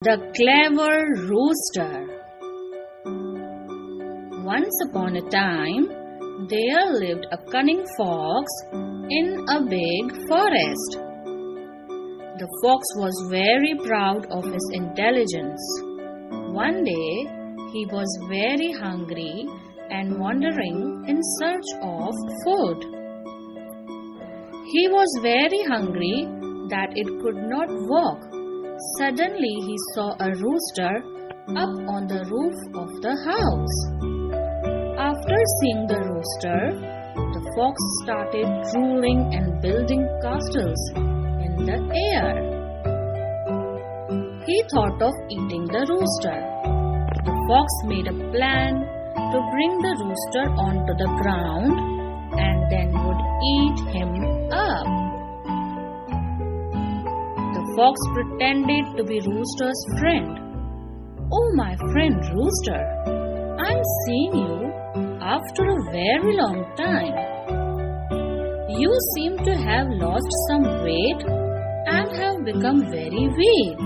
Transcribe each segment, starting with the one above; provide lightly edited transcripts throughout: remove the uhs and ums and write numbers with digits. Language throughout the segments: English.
The clever rooster. Once upon a time, there lived a cunning fox in a big forest. The fox was very proud of his intelligence. One day, he was very hungry and wandering in search of food. He was very hungry that it could not walk. Suddenly he saw a rooster up on the roof of the house. After seeing the rooster, the fox started drooling and building castles in the air. He thought of eating the rooster. The fox made a plan to bring the rooster onto the ground and then would eat him up. The fox pretended to be Rooster's friend. "Oh, my friend Rooster, I'm seeing you after a very long time. You seem to have lost some weight and have become very weak.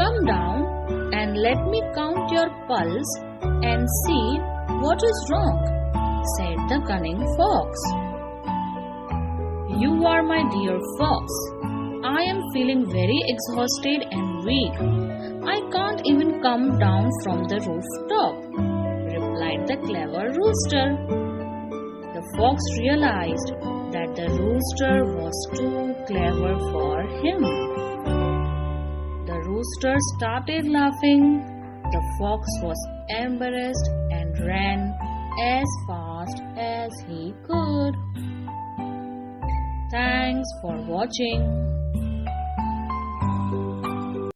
Come down and let me count your pulse and see what is wrong," said the cunning fox. "You are my dear fox. I am feeling very exhausted and weak. I can't even come down from the rooftop," replied the clever rooster. The fox realized that the rooster was too clever for him. The rooster started laughing. The fox was embarrassed and ran as fast as he could. Thanks for watching.